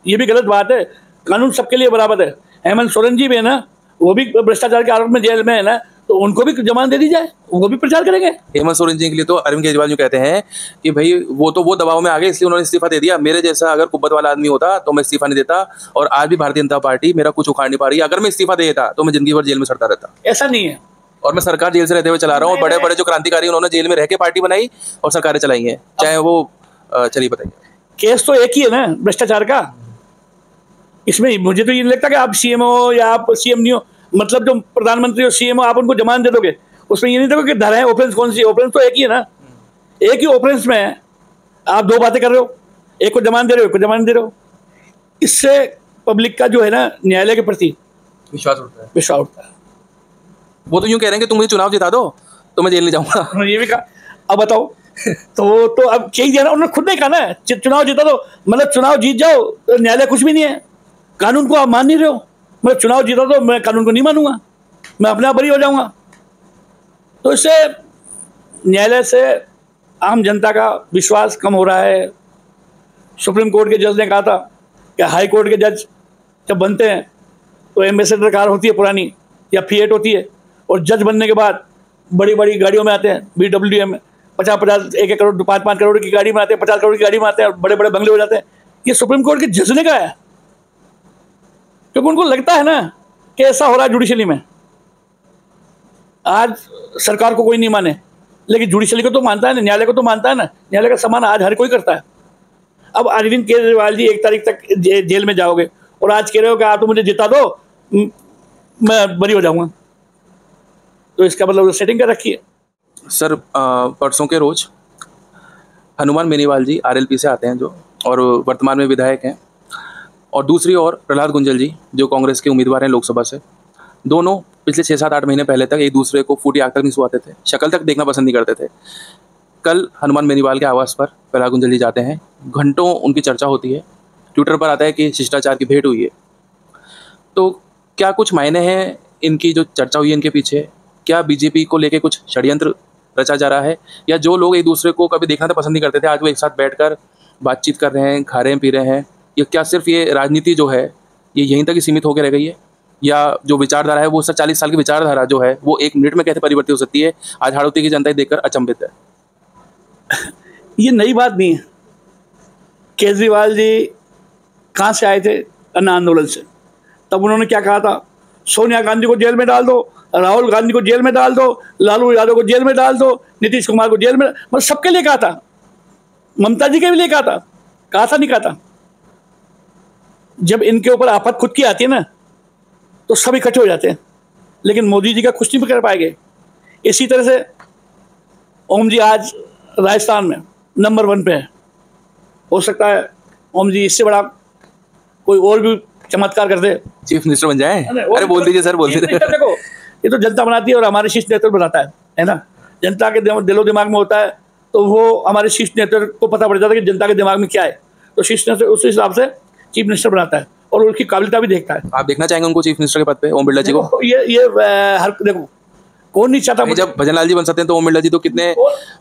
ये भी गलत बात है। कानून सबके लिए बराबर है। हेमंत सोरेन जी भी है ना, वो भी भ्रष्टाचार के आरोप में जेल में है ना, तो उनको भी जमानत दे दी जाए, वो भी प्रचार करेंगे। हेमंत सोरेन जी के लिए तो अरविंद केजरीवाल जो कहते हैं कि भाई वो दबाव में आ गए इसलिए उन्होंने इस्तीफा दे दिया। मेरे जैसा अगर कुब्बत वाला आदमी होता तो मैं इस्तीफा नहीं देता, और आज भी भारतीय जनता पार्टी मेरा कुछ उखाड़ नहीं पा रही है। अगर मैं इस्तीफा दे देता तो मैं जिंदगी भर जेल में सड़ता रहता। ऐसा नहीं है, और मैं सरकार जेल से रहते हुए चला रहा हूँ, और बड़े बड़े जो क्रांतिकारी उन्होंने जेल में रह के पार्टी बनाई और सरकारें चलाई हैं, चाहे वो चलिए बताइए। केस तो एक ही है ना भ्रष्टाचार का। इसमें मुझे तो ये नहीं लगता कि आप सीएम हो या आप सीएम नहीं हो, मतलब जो प्रधानमंत्री हो सीएम हो, आप उनको जमानत दे दोगे। उसमें ये नहीं देखो कि धाराएं ऑफेंस कौन सी, ऑफेंस तो एक ही है ना। एक ही ऑफेंस में आप दो बातें कर रहे हो, एक को जमानत दे रहे हो, एक को जमानत दे रहे हो। इससे पब्लिक का जो है ना न्यायालय के प्रति विश्वास उठता है, विश्वास उठता है। वो तो यूं कह रहे हैं कि तुम मुझे चुनाव जिता दो तो मैं जेल नहीं जाऊंगा। उन्होंने ये भी कहा। अब बताओ तो अब चाहिए दिया ना, उन्होंने खुद नहीं कहा ना चुनाव जीता दो, मतलब चुनाव जीत जाओ तो न्यायालय कुछ भी नहीं है। कानून को आप मान नहीं रहे हो, मतलब चुनाव जीता तो मैं कानून को नहीं मानूंगा, मैं अपने आप बरी हो जाऊंगा। तो इससे न्यायालय से आम जनता का विश्वास कम हो रहा है। सुप्रीम कोर्ट के जज ने कहा था कि हाई कोर्ट के जज जब बनते हैं तो एम्बेसडर कार होती है पुरानी या फिएट होती है, और जज बनने के बाद बड़ी बड़ी गाड़ियों में आते हैं, BWM में 50-50 1-1 करोड़ 5-5 करोड़ की गाड़ी में आते हैं, 50 करोड़ की गाड़ी में आते हैं, और बड़े बड़े बंगले हो जाते हैं। ये सुप्रीम कोर्ट के जज ने कहा है, क्योंकि उनको लगता है ना कि ऐसा हो रहा है जुडिशली में। आज सरकार को कोई नहीं माने, लेकिन जुडिशली को तो मानता है ना, न्यायालय को तो मानता है ना। न्यायालय का सम्मान आज हर कोई करता है। अब अरविंद केजरीवाल जी 1 तारीख तक जेल में जाओगे, और आज कह रहे हो कि आप तो मुझे जिता दो मैं बरी हो जाऊंगा, तो इसका मतलब सेटिंग कर रखी है। सर परसों के रोज हनुमान बेनीवाल जी RLP से आते हैं जो, और वर्तमान में विधायक हैं, और दूसरी ओर प्रहलाद गुंजल जी जो कांग्रेस के उम्मीदवार हैं लोकसभा से। दोनों पिछले 6-7-8 महीने पहले तक एक दूसरे को फूटी आग तक नहीं सुहाते थे, शक्ल तक देखना पसंद नहीं करते थे। कल हनुमान बेनीवाल के आवास पर प्रहलाद गुंजल जी जाते हैं, घंटों उनकी चर्चा होती है, ट्विटर पर आता है कि शिष्टाचार की भेंट हुई है। तो क्या कुछ मायने हैं इनकी जो चर्चा हुई है इनके पीछे? क्या बीजेपी को लेके कुछ षड्यंत्र रचा जा रहा है, या जो लोग एक दूसरे को कभी देखना तो पसंद नहीं करते थे आज वो एक साथ बैठकर बातचीत कर रहे हैं, खा रहे हैं, पी रहे हैं? या क्या सिर्फ ये राजनीति जो है ये यहीं तक ही सीमित होकर रह गई है, या जो विचारधारा है वो सर 40 साल की विचारधारा जो है वो 1 मिनट में कैसे परिवर्तित हो सकती है? आज हाड़ौती की जनता देखकर अचंभित है। ये नई बात नहीं है। केजरीवाल जी कहाँ से आए थे? अन्ना आंदोलन से। तब उन्होंने क्या कहा था? सोनिया गांधी को जेल में डाल दो, राहुल गांधी को जेल में डाल दो, लालू यादव को जेल में डाल दो, नीतीश कुमार को जेल में, मतलब सबके लिए कहा था। ममता जी के भी लिए कहा था नहीं कहा था। जब इनके ऊपर आफत खुद की आती है ना तो सब इकट्ठे हो जाते हैं, लेकिन मोदी जी का कुछ नहीं कर पाएंगे। इसी तरह से ओम जी आज राजस्थान में नंबर 1 पे है। हो सकता है ओम जी इससे बड़ा कोई और भी चमत्कार कर दे, चीफ मिनिस्टर बन जाए। अरे बोल दीजिए सर, बोल दीजिए। देखो ये तो जनता बनाती है और हमारे शीर्ष नेतृत्व बनाता है ना। जनता के दिलो दिमाग में होता है तो वो हमारे शीर्ष नेतृत्व को पता पड़ जाता है कि जनता के दिमाग में क्या है, तो शीर्ष नेतृत्व उस हिसाब से चीफ मिनिस्टर बनाता है और उसकी काबिलियता भी देखता है। आप देखना चाहेंगे उनको चीफ मिनिस्टर के पद पे, ओम बिरला जी को? ये हर देखो कौन नहीं चाहता। जब भजनलाल जी बन सकते हैं तो ओम बिरला जी तो कितने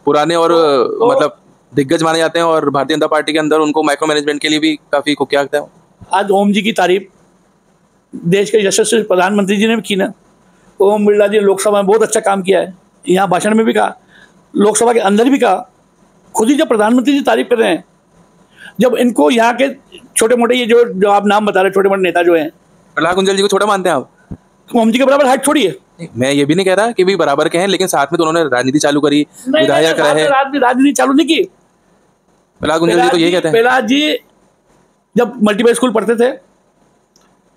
पुराने और मतलब दिग्गज माने जाते हैं, और भारतीय जनता पार्टी के अंदर उनको माइक्रो मैनेजमेंट के लिए भी काफी कुख्यात है। आज ओम जी की तारीफ देश के यशस्वी प्रधानमंत्री जी ने भी की ना। ओम बिरला जी लोकसभा में बहुत अच्छा काम किया है, यहाँ भाषण में भी कहा, लोकसभा के अंदर भी कहा। खुद ही जब प्रधानमंत्री जी तारीफ कर रहे हैं, जब इनको यहाँ के छोटे मोटे ये जो आप नाम बता रहे छोटे मोटे नेता जो हैं, प्रहलाद गुंजल जी को छोटा मानते हैं आप? ओम जी के बराबर हाइट छोड़ी है। मैं ये भी नहीं कह रहा कि भी बराबर के हैं, लेकिन साथ में तो उन्होंने राजनीति चालू करी, विधायक रहे। राजनीति चालू नहीं की प्रहलाद गुंजल जी तो यही कहते हैं। प्रहलाद जी जब मल्टीपल स्कूल पढ़ते थे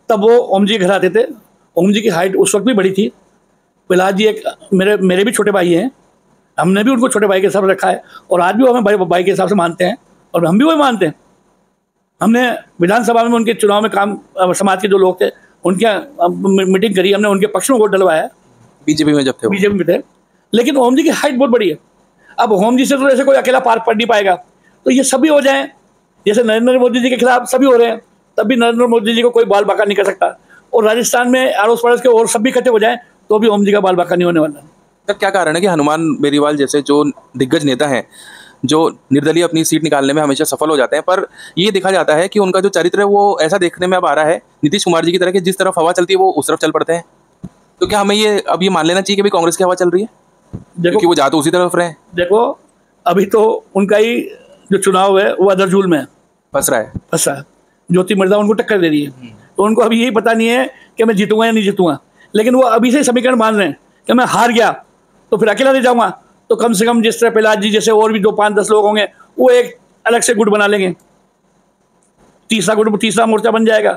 तब वो ओम जी घर आते थे। ओम जी की हाइट उस वक्त भी बड़ी थी। प्रहलाद जी एक मेरे भी छोटे भाई हैं, हमने भी उनको छोटे भाई के हिसाब से रखा है, और आज भी वो हमें भाई के हिसाब से मानते हैं, और हम भी वही मानते हैं। हमने विधानसभा में उनके चुनाव में काम, समाज के जो लोग थे उनके मीटिंग करी, हमने उनके पक्ष में वोट डलवाया। बीजेपी में जब थे, बीजेपी में थे, लेकिन ओम जी की हाइट बहुत बड़ी है। अब ओम जी से तो ऐसे कोई अकेला पार पढ़ नहीं पाएगा, तो ये सभी हो जाएं। जैसे नरेंद्र मोदी जी के खिलाफ सभी हो रहे हैं, तब भी नरेंद्र मोदी जी को कोई बाल बाका नहीं कर सकता, और राजस्थान में अड़ोस पड़ोस के और सभी इकट्ठे हो जाएं तो भी ओम जी का बाल बाका नहीं होने वाला। तब क्या कारण है कि हनुमान बेनीवाल जैसे जो दिग्गज नेता हैं जो निर्दलीय अपनी सीट निकालने में हमेशा सफल हो जाते हैं, पर ये देखा जाता है कि उनका जो चरित्र है वो ऐसा देखने में अब आ रहा है नीतीश कुमार जी की तरह कि जिस तरफ हवा चलती है वो उस तरफ चल पड़ते हैं। तो क्या हमें ये अब ये मान लेना चाहिए कि भाई कांग्रेस की हवा चल रही है, क्योंकि वो जा तो उसी तरफ रहे हैं? देखो, अभी तो उनका ही जो चुनाव है वो अदरजूल में फंस रहा है। ज्योति मृदा उनको टक्कर दे रही है, तो उनको अभी यही पता नहीं है कि मैं जीतूंगा या नहीं जीतूंगा, लेकिन वो अभी से समीकरण मान रहे हैं कि मैं हार गया तो फिर अकेला रह जाऊंगा, तो कम से कम जिस तरह प्रहलाद जी जैसे और भी 2-5-10 लोग होंगे वो एक अलग से गुट बना लेंगे, तीसरा मोर्चा बन जाएगा।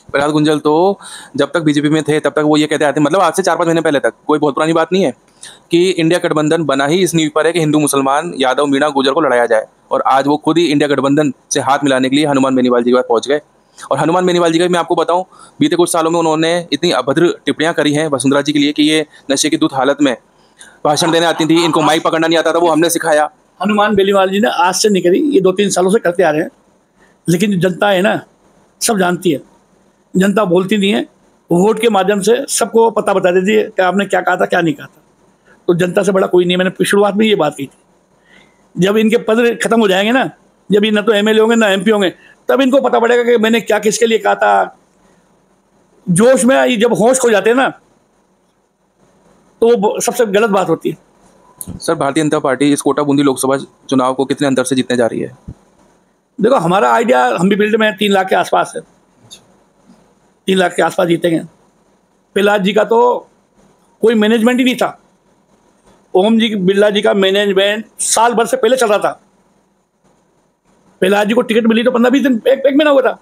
प्रहलाद गुंजल तो जब तक बीजेपी में थे तब तक वो ये कहते आते, मतलब आज से 4-5 महीने पहले तक, कोई बहुत पुरानी बात नहीं है, कि इंडिया गठबंधन बना ही इस नींव पर है कि हिंदू मुसलमान यादव मीणा गुर्जर को लड़ाया जाए, और आज वो खुद ही इंडिया गठबंधन से हाथ मिलाने के लिए हनुमान बेनीवाल जी के पास पहुंच गए। और हनुमान बेनीवाल जी का मैं आपको बताऊं, बीते कुछ सालों में उन्होंने इतनी अभद्र टिप्पणियां करी हैं वसुंधरा जी के लिए कि ये नशे की दूत हालत में भाषण देने आती थी, इनको माइक पकड़ना नहीं आता था, वो हमने सिखाया। हनुमान बेनीवाल जी ने आज से नहीं करी, ये 2-3 सालों से करते आ रहे हैं, लेकिन जो जनता है ना सब जानती है, जनता बोलती नहीं है, वोट के माध्यम से सबको पता बता देती है कि आपने क्या कहा था क्या नहीं कहा था, तो जनता से बड़ा कोई नहीं। मैंने शुरुआत में ये बात की थी, जब इनके पद खत्म हो जाएंगे ना, जब ये ना तो एमएलए होंगे ना एमपी होंगे, तब इनको पता पड़ेगा कि मैंने क्या किसके लिए कहा था। जोश में जब होश खो जाते हैं ना तो वो सबसे गलत बात होती है। सर, भारतीय जनता पार्टी इस कोटा बूंदी लोकसभा चुनाव को कितने अंतर से जीतने जा रही है? देखो, हमारा आइडिया, हम भी फील्ड में 3 लाख के आसपास है, 3 लाख के आसपास जीतेंगे। प्रहलाद जी का तो कोई मैनेजमेंट ही नहीं था, ओम जी बिरला जी का मैनेजमेंट साल भर से पहले चल रहा था। प्रहलाद जी को टिकट मिली तो 15-20 दिन, एक महीना हुआ था।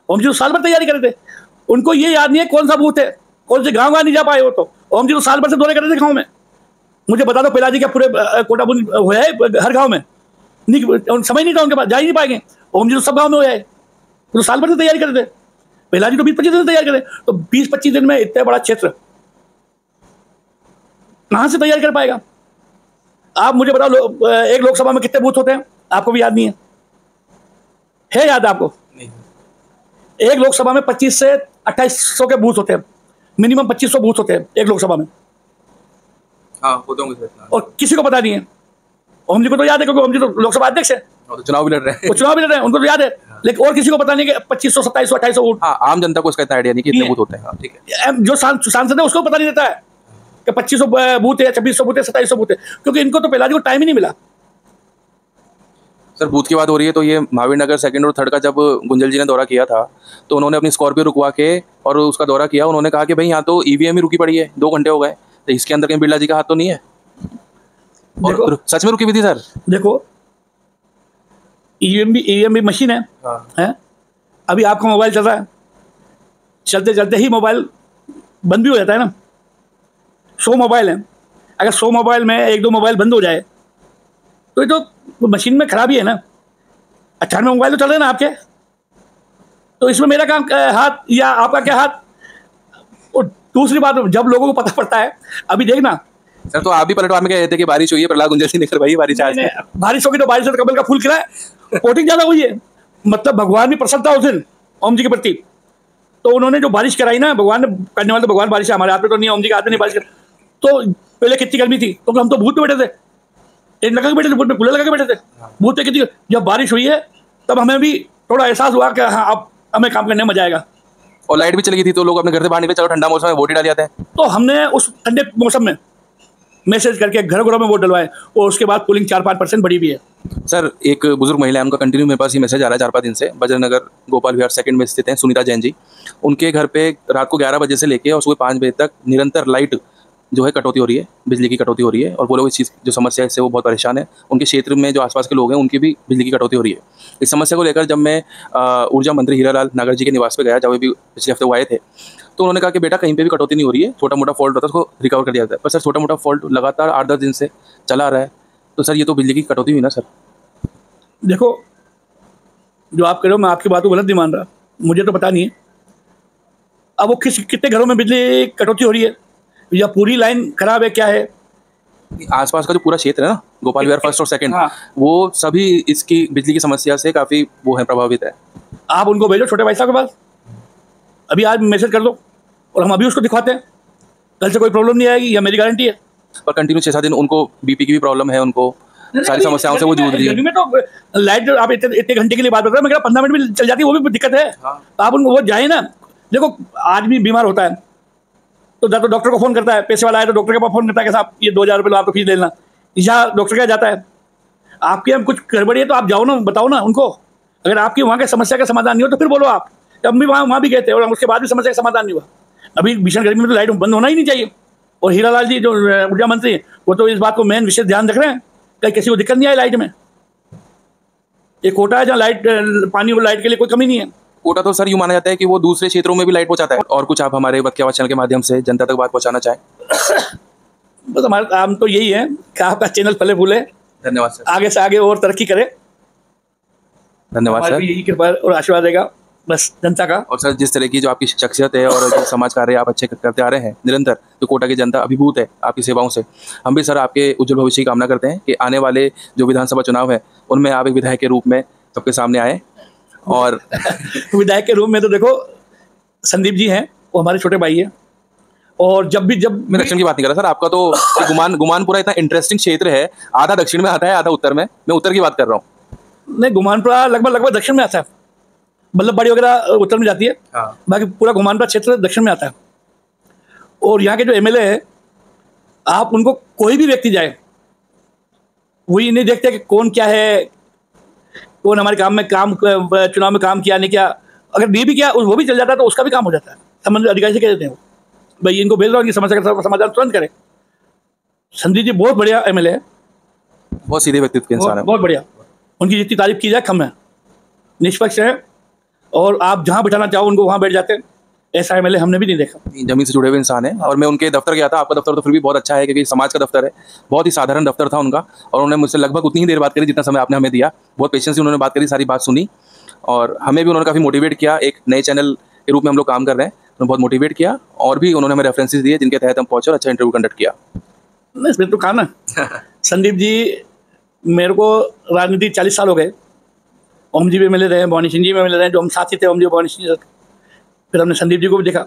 ओम जी तो साल भर तैयारी कर रहे थे, उनको ये याद नहीं है कौन सा बूथ है, कौन से गाँव नहीं जा पाए हो, तो ओम जी तो साल भर से दौरे कर रहे थे गाँव में। मुझे बता दो प्रहलाद जी क्या पूरे कोटा बूंदी हुआ है हर गाँव में? नहीं, समय नहीं था उनके पास, जा ही नहीं पाएंगे। ओम जी तो सब गाँव में हो जाए, तो साल भर से तैयारी कर रहे थे। प्रहलाद जी तो 20-25 दिन तैयार करे, तो 20-25 दिन में इतना बड़ा क्षेत्र कहां से तैयार कर पाएगा? आप मुझे बताओ, एक लोकसभा में कितने बूथ होते हैं? आपको भी याद नहीं है याद आपको? नहीं। एक लोकसभा में 25 से 2800 के बूथ होते हैं, मिनिमम 2500 बूथ होते हैं एक लोकसभा में। हाँ, होते होंगे। और किसी को पता नहीं है। ओम जी को तो याद है, क्योंकि ओम जी तो लोकसभा अध्यक्ष है, तो चुनाव भी लड़ रहे हैं, उनको तो याद है। लेकिन और किसी को पता नहीं कि 2500, 2700, 2800 वोट। हाँ, आम जनता को इसका इतना आइडिया नहीं कि इतने बूथ होते हैं। हाँ, ठीक है। जो सांसद है उसको पता नहीं रहता है कि 2500 बूथ है, 2600 बूथ है, 2700 बूथ है, क्योंकि इनको तो प्रहलाद जी को टाइम ही नहीं मिला। सर, बूथ की बात हो रही है तो ये महावीर नगर 2nd और 3rd का जब गुंजल जी ने दौरा किया था तो उन्होंने अपनी स्कॉर्पियो रुकवा के और उसका दौरा किया। उन्होंने कहा कि भाई यहाँ तो ईवीएम ही रुकी पड़ी है, 2 घंटे हो गए, तो इसके अंदर कहीं बिरला जी का हाथ तो नहीं है? और सच में रुकी भी थी सर। देखो, ईवीएम भी मशीन है। हाँ। है, अभी आपका मोबाइल चल रहा है, चलते चलते ही मोबाइल बंद भी हो जाता है ना। 100 मोबाइल है, अगर 100 मोबाइल में 1-2 मोबाइल बंद हो जाए तो ये तो मशीन में खराबी है ना। 98 मोबाइल तो चल रहे हैं ना आपके, तो इसमें मेरा काम हाथ या आपका क्या हाथ? और दूसरी बात, जब लोगों को पता पड़ता है, अभी देखना सर, तो आप भी पलटवार में कह रहे थे कि बारिश हुई है, प्रहलाद गुंजल जी ने करवाई बारिश? आज बारिश होगी तो बारिश से कमल का फूल खिला है, वोटिंग ज्यादा हुई है, मतलब भगवान भी प्रसन्न था उस दिन ओम जी के प्रति। तो उन्होंने जो बारिश कराई ना, भगवान ने करने वाले तो भगवान, बारिश हमारे हाथ में तो नहीं, ओम जी के हाथ में नहीं बारिश कर। तो पहले कितनी गर्मी थी, क्योंकि हम तो भूत में बैठे थे, टेंट लगा के बैठे थे, भूत में कूलर लगा के बैठे थे, भूत पे कितनी। जब बारिश हुई है तब हमें भी थोड़ा एहसास हुआ कि हाँ, अब हमें काम करने में मजा आएगा। और लाइट भी चली गई थी तो लोग अपने घर से बाहर निकले, चलो ठंडा मौसम में वोट ही डाल जाते हैं। तो हमने उस ठंडे मौसम में मैसेज करके घरों में वोट डलवाए, और उसके बाद पोलिंग 4-5% बढ़ी भी है। सर, एक बुजुर्ग महिला है, उनका कंटिन्यू मेरे पास ये मैसेज आ रहा है 4-5 दिन से, बजरनगर गोपाल विहार 2nd में स्थित हैं, सुनीता जैन जी। उनके घर पे रात को 11 बजे से लेके और सुबह 5 बजे तक निरंतर लाइट जो है कटौती हो रही है, बिजली की कटौती हो रही है, और वो लोग इस चीज़ जो समस्या है इससे वो बहुत परेशान है। उनके क्षेत्र में जो आसपास के लोग हैं उनकी भी बिजली की कटौती हो रही है। इस समस्या को लेकर जब मैं ऊर्जा मंत्री हीरालाल नागर जी के निवास पे गया, जब वे भी पिछले हफ्ते वो आए थे, तो उन्होंने कहा कि बेटा कहीं पे भी कटौती नहीं हो रही है, छोटा मोटा फॉल्ट होता है उसको रिकवर कर दिया जाता है। पर सर, छोटा मोटा फॉल्ट लगातार 8-10 दिन से चला आ रहा है, तो सर ये तो बिजली की कटौती हुई ना सर? देखो, जो आप कह रहे हो, मैं आपकी बात को गलत नहीं मान रहा, मुझे तो पता नहीं है अब वो कितने घरों में बिजली कटौती हो रही है, या पूरी लाइन खराब है, क्या है। आसपास का जो पूरा क्षेत्र है ना, गोपाल विहार 1st और 2nd, हाँ, वो सभी इसकी बिजली की समस्या से काफ़ी वो है प्रभावित है। आप उनको भेजो छोटे भाई साहब के पास, अभी आज मैसेज कर दो, और हम अभी उसको दिखवाते हैं, कल से कोई प्रॉब्लम नहीं आएगी, यह मेरी गारंटी है। पर कंटिन्यू 6-7 दिन उनको बीपी की भी प्रॉब्लम है उनको, सारी समस्याओं से वो जूझ रही है। गर्मी में तो लाइट आप इतने घंटे के लिए बात कर रहे हो, मेरा 15 मिनट में चल जाती है, वो भी दिक्कत है। हाँ। तो आप उनको वो जाए ना। देखो आदमी बीमार होता है तो डॉक्टर को फोन करता है, पैसे वाला है तो डॉक्टर के पास फोन करता है कि साहब ये 2000 रुपये आपको फीस लेना। यहाँ डॉक्टर क्या जाता है, आपके हम कुछ गड़बड़ी है तो आप जाओ ना, बताओ ना उनको। अगर आपकी वहाँ की समस्या का समाधान नहीं हो तो फिर बोलो आप। हम भी वहाँ भी गए थे और उसके बाद भी समस्या का समाधान नहीं हुआ। अभी भीषण गर्मी में तो लाइट बंद होना ही नहीं चाहिए। और हीरालाल जी जो ऊर्जा मंत्री वो तो इस बात को मेन विशेष ध्यान रख रहे हैं कहीं किसी को दिक्कत नहीं आए लाइट में। एक कोटा है जहाँ लाइट पानी और लाइट के लिए कोई कमी नहीं है। कोटा तो सर यूँ माना जाता है कि वो दूसरे क्षेत्रों में भी लाइट पहुंचाता है। और कुछ आप हमारे वक्त की आवाज़ चैनल के माध्यम से जनता तक बात पहुंचाना चाहें? बस हमारा काम तो यही है कि आपका चैनल फले फूले, धन्यवाद सर। आगे से आगे और तरक्की करे। धन्यवाद सर। यही कृपा और आशीर्वाद रहेगा बस जनता का। और सर जिस तरह की जो आपकी शख्सियत है और जो समाज कार्य आप अच्छे करते आ रहे हैं निरंतर, तो कोटा की जनता अभिभूत है आपकी सेवाओं से। हम भी सर आपके उज्जवल भविष्य की कामना करते हैं कि आने वाले जो विधानसभा चुनाव है उनमें आप एक विधायक के रूप में सबके सामने आए। और विधायक के रूप में तो देखो संदीप जी हैं, वो हमारे छोटे भाई हैं। और जब मैं दक्षिण की बात नहीं कर रहा सर, आपका तो गुमानपुरा इतना इंटरेस्टिंग क्षेत्र है, आधा दक्षिण में आता है आधा उत्तर में। मैं उत्तर की बात कर रहा हूँ। नहीं, गुमानपुरा लगभग दक्षिण में आता है, बल्लभबाड़ी वगैरह उत्तर में जाती है। हाँ। बाकी पूरा गुमानपुरा क्षेत्र दक्षिण में आता है। और यहाँ के जो एमएलए है, आप उनको कोई भी व्यक्ति जाए, वही नहीं देखते कि कौन क्या है, कौन हमारे चुनाव में काम किया नहीं किया। अगर नहीं भी किया वो भी चल जाता है तो उसका भी काम हो जाता है। संबंधित अधिकारी से कह देते हैं भाई इनको भेज दो, इनकी समस्या का समाधान तुरंत करें। संदीप जी बहुत बढ़िया एमएलए है, बहुत सीधे व्यक्तित्व के इंसान है, बहुत बढ़िया। उनकी जितनी तारीफ की जाए कम है, निष्पक्ष है और आप जहाँ बैठाना चाहो उनको वहाँ बैठ जाते हैं। ऐसा एमएलए हमने भी नहीं देखा। जमीन से जुड़े हुए इंसान है। और मैं उनके दफ्तर गया था, आपका दफ्तर तो फिर भी बहुत अच्छा है क्योंकि समाज का दफ्तर है। बहुत ही साधारण दफ्तर था उनका और उन्होंने मुझसे लगभग उतनी ही देर बात करी जितना समय आपने हमें दिया। बहुत पेशेंस से उन्होंने बात करी, सारी बात सुनी और हमें भी उन्होंने काफ़ी मोटिवेट किया। एक नए चैनल के रूप में हम लोग काम कर रहे हैं, उन्होंने बहुत मोटिवेट किया और भी उन्होंने हमें रेफरेंसेस दिए जिनके तहत हम पहुंचे और अच्छा इंटरव्यू कंडक्ट किया। नहीं इसमें तो कहा ना संदीप जी, मेरे को राजनीति 40 साल हो गए। ओम जी भी मिले रहे, भवानी सिंह जी में मिले रहे, जो हम साथी थे ओम जी भवानी सिंह। फिर हमने संदीप जी को भी देखा।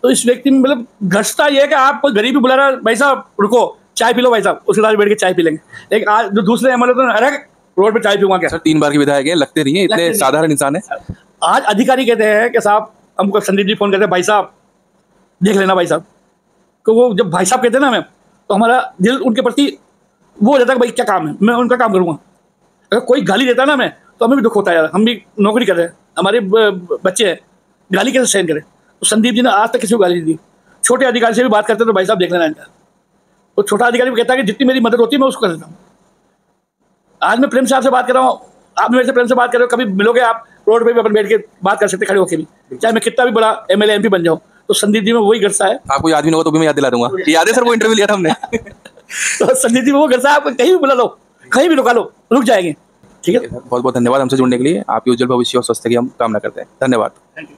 तो इस व्यक्ति में मतलब घटता ये है कि आप कोई गरीब भी बुला रहा है, भाई साहब रुको चाय पी लो भाई साहब, उसके साथ बैठ के चाय पी लेंगे। लेकिन आज जो दूसरे एमएलए तो अरे रोड पे चाय पीऊंगा क्या? सर 3 बार के विधायक हैं, लगते नहीं है इतने साधारण इंसान है। आज अधिकारी कहते हैं कि साहब हमको संदीप जी फोन करते हैं, भाई साहब देख लेना भाई साहब। तो वो जब भाई साहब कहते हैं ना हमें, तो हमारा दिल उनके प्रति वो हो जाता है कि भाई क्या काम है, मैं उनका काम करूँगा। अगर कोई गाली देता है ना हमें, तो हमें भी दुख होता है यार, हम भी नौकरी कर रहे हैं, हमारे बच्चे हैं, गाली कैसे सहन करें। तो संदीप जी ने आज तक किसी को गाली नहीं दी। छोटे अधिकारी से भी बात करते हैं तो भाई साहब देख लेना इनका। तो छोटा अधिकारी भी कहता है कि जितनी मेरी मदद होती है मैं उसको कर देता हूँ। आज मैं प्रेम से आपसे बात कर रहा हूँ, आप मेरे से प्रेम से बात कर रहे हो। कभी मिलोगे आप रोड पे भी अपन बैठ के बात कर सकते खड़े होकर भी, चाहे मैं कितना भी बड़ा एमएलए एमपी बन जाऊँ। तो संदीप जी में वही गरसा है। आपको याद भी नहीं होगा तो भी मैं याद दिला दूंगा। याद है सर वो इंटरव्यू लिया था हमने। तो संदीप जी में वो गरसा है, आपको कहीं भी बुला लो, कहीं भी रुका लो, रुक जाएंगे। ठीक है, बहुत बहुत धन्यवाद हमसे जुड़ने के लिए। आपके उज्जवल भविष्य और स्वस्थ की हम कामना करते हैं। धन्यवाद। Thank you.